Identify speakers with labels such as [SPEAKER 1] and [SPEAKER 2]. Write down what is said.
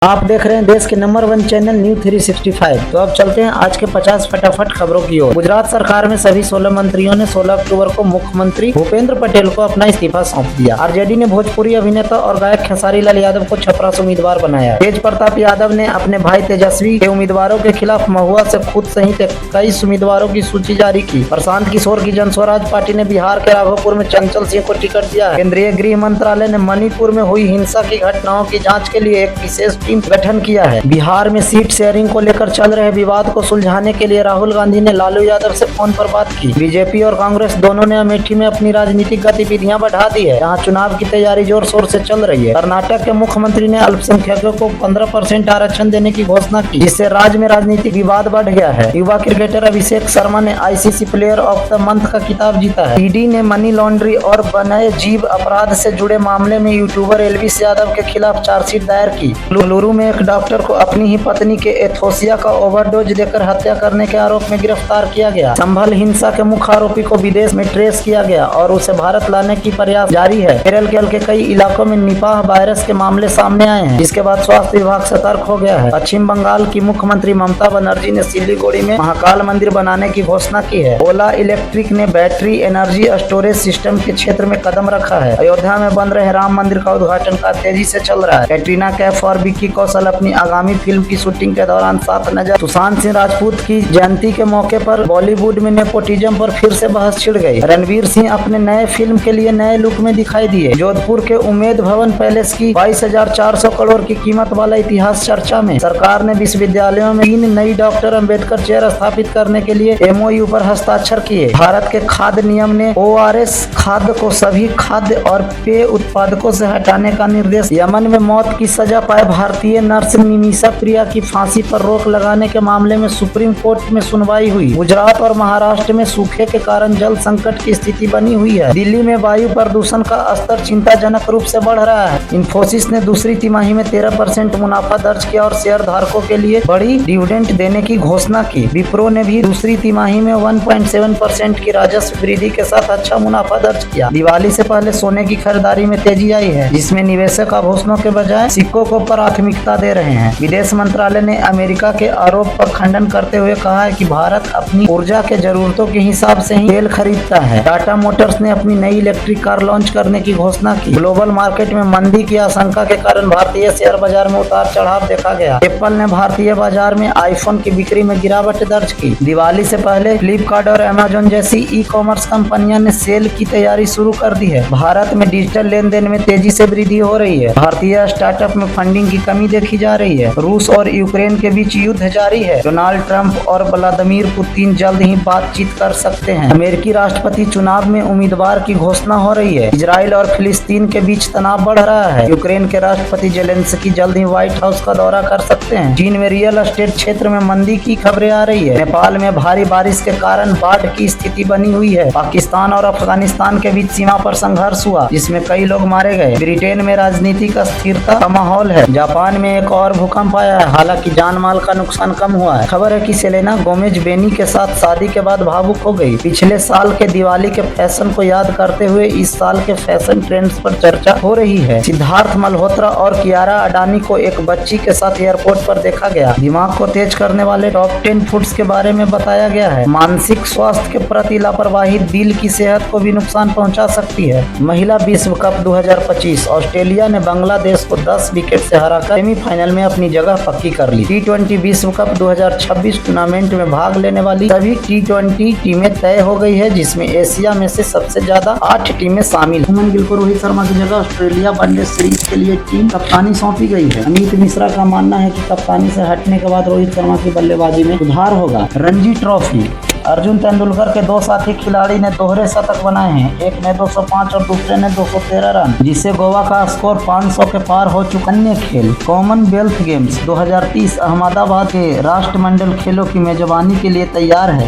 [SPEAKER 1] आप देख रहे हैं देश के नंबर 1 चैनल न्यूज 365। तो अब चलते हैं आज के 50 फटाफट खबरों की ओर। गुजरात सरकार में सभी 16 मंत्रियों ने 16 अक्टूबर को मुख्यमंत्री भूपेंद्र पटेल को अपना इस्तीफा सौंप दिया। आरजेडी ने भोजपुरी अभिनेता और गायक खेसारी लाल यादव को छपरा से उम्मीदवार बनाया। तेज प्रताप यादव ने अपने भाई तेजस्वी के उम्मीदवारों के खिलाफ महुआ से खुद सहित 21 उम्मीदवारों की सूची जारी की। प्रशांत किशोर की जनस्वराज पार्टी ने बिहार के राघोपुर में चंचल सिंह को टिकट दिया। केंद्रीय गृह मंत्रालय ने मणिपुर में हुई हिंसा की घटनाओं की जाँच के लिए एक विशेष टीम गठन किया है। बिहार में सीट शेयरिंग को लेकर चल रहे विवाद को सुलझाने के लिए राहुल गांधी ने लालू यादव से फोन पर बात की। बीजेपी और कांग्रेस दोनों ने अमेठी में अपनी राजनीतिक गतिविधियां बढ़ा दी है। यहाँ चुनाव की तैयारी जोर शोर से चल रही है। कर्नाटक के मुख्यमंत्री ने अल्पसंख्यकों को 15% आरक्षण देने की घोषणा की, जिससे राज्य में राजनीतिक विवाद बढ़ गया है। युवा क्रिकेटर अभिषेक शर्मा ने ICC player of the month का खिताब जीता है। ईडी ने मनी लॉन्ड्री और वन्य जीव अपराध से जुड़े मामले में यूट्यूबर एल्विस यादव के खिलाफ चार्जशीट दायर की। लुलू में एक डॉक्टर को अपनी ही पत्नी के एथोसिया का ओवरडोज देकर हत्या करने के आरोप में गिरफ्तार किया गया। संभल हिंसा के मुख्य आरोपी को विदेश में ट्रेस किया गया और उसे भारत लाने की प्रयास जारी है। केरल के कई इलाकों में निपाह वायरस के मामले सामने आए हैं, जिसके बाद स्वास्थ्य विभाग सतर्क हो गया है। पश्चिम बंगाल की मुख्यमंत्री ममता बनर्जी ने सिलीगुड़ी में महाकाल मंदिर बनाने की घोषणा की है। ओला इलेक्ट्रिक ने बैटरी एनर्जी स्टोरेज सिस्टम के क्षेत्र में कदम रखा है। अयोध्या में बन रहे राम मंदिर का उद्घाटन का तेजी से चल रहा है। कैटरीना कैफ और विक्की कौशल अपनी आगामी फिल्म की शूटिंग के दौरान साथ नजर। सुशांत सिंह राजपूत की जयंती के मौके पर बॉलीवुड में नेपोटिज्म पर फिर से बहस छिड़ गई। रणवीर सिंह अपने नए फिल्म के लिए नए लुक में दिखाई दिए। जोधपुर के उम्मेद भवन पैलेस की 22,400 करोड़ की कीमत वाला इतिहास चर्चा में। सरकार ने विश्वविद्यालयों में 3 नई डॉक्टर अम्बेडकर चेयर स्थापित करने के लिए एमओयू पर हस्ताक्षर किए। भारत के खाद्य नियम ने ओआरएस खाद्य को सभी खाद्य और पेय उत्पादकों से हटाने का निर्देश। यमन में मौत की सजा पाए भारतीय नर्स निमिषा प्रिया की फांसी पर रोक लगाने के मामले में सुप्रीम कोर्ट में सुनवाई हुई। गुजरात और महाराष्ट्र में सूखे के कारण जल संकट की स्थिति बनी हुई है। दिल्ली में वायु प्रदूषण का स्तर चिंताजनक रूप से बढ़ रहा है। इन्फोसिस ने दूसरी तिमाही में 13% मुनाफा दर्ज किया और शेयर धारकों के लिए बड़ी डिविडेंड देने की घोषणा की। विप्रो ने भी दूसरी तिमाही में 1.7% की राजस्व वृद्धि के साथ अच्छा मुनाफा दर्ज किया। दिवाली से पहले सोने की खरीदारी में तेजी आई है, जिसमें निवेशक आभूषणों के बजाय सिक्कों को प्राथमिकता दे रहे हैं। विदेश मंत्रालय ने अमेरिका के आरोप पर खंडन करते हुए कहा है कि भारत अपनी ऊर्जा के जरूरतों के हिसाब से ही तेल खरीदता है। टाटा मोटर्स ने अपनी नई इलेक्ट्रिक कार लॉन्च करने की घोषणा की। ग्लोबल मार्केट में मंदी की आशंका के कारण भारतीय शेयर बाजार में उतार चढ़ाव देखा गया। एप्पल ने भारतीय बाजार में आईफोन की बिक्री में गिरावट दर्ज की। दिवाली से पहले फ्लिपकार्ट और अमेजन जैसी ई कॉमर्स कंपनियां ने सेल की तैयारी शुरू कर दी है। भारत में डिजिटल लेन देन में तेजी से वृद्धि हो रही है। भारतीय स्टार्टअप में फंडिंग की कमी देखी जा रही है। रूस और यूक्रेन के बीच युद्ध जारी है। डोनाल्ड ट्रंप और व्लादिमीर पुतिन जल्द ही बातचीत कर सकते हैं। अमेरिकी राष्ट्रपति चुनाव में उम्मीदवार की घोषणा हो रही है। इजराइल और फिलिस्तीन के बीच तनाव बढ़ रहा है। यूक्रेन के राष्ट्रपति जेलेंस्की जल्द ही व्हाइट हाउस का दौरा कर सकते हैं। चीन में रियल एस्टेट क्षेत्र में मंदी की खबरें आ रही है। नेपाल में भारी बारिश के कारण बाढ़ की स्थिति बनी हुई है। पाकिस्तान और अफगानिस्तान के बीच सीमा पर संघर्ष हुआ, जिसमें कई लोग मारे गए। ब्रिटेन में राजनीतिक अस्थिरता का माहौल है। जापान में एक और भूकंप आया है, हालांकि जान माल का नुकसान कम हुआ है। खबर है कि सेलेना गोमेज बेनी के साथ शादी के बाद भावुक हो गई। पिछले साल के दिवाली के फैशन को याद करते हुए इस साल के फैशन ट्रेंड्स पर चर्चा हो रही है। सिद्धार्थ मल्होत्रा और कियारा अडानी को एक बच्ची के साथ एयरपोर्ट पर देखा गया। दिमाग को तेज करने वाले टॉप 10 फूड्स के बारे में बताया गया है। मानसिक स्वास्थ्य के प्रति लापरवाही दिल की सेहत को भी नुकसान पहुंचा सकती है। महिला विश्व कप 2025 ऑस्ट्रेलिया ने बांग्लादेश को 10 विकेट से हराकर सेमीफाइनल में अपनी जगह पक्की कर ली। टी20 विश्व कप 2026 टूर्नामेंट में भाग लेने वाली सभी टी20 टीमें तय हो गई है, जिसमें एशिया में से सबसे ज्यादा 8 टीमें शामिल। शुभमन गिल को रोहित शर्मा की जगह ऑस्ट्रेलिया वनडे सीरीज के लिए टीम कप्तानी सौंपी गई है। अमित मिश्रा का मानना है कि कप्तानी से हटने के बाद रोहित शर्मा की बल्लेबाजी में सुधार होगा। रणजी ट्रॉफी अर्जुन तेंदुलकर के 2 साथी खिलाड़ी ने दोहरे शतक बनाए हैं। एक ने 205 और दूसरे ने 213 रन, जिससे गोवा का स्कोर 500 के पार हो चुका। अन्य खेल कॉमनवेल्थ गेम्स 2030 अहमदाबाद के राष्ट्रमंडल खेलों की मेजबानी के लिए तैयार है।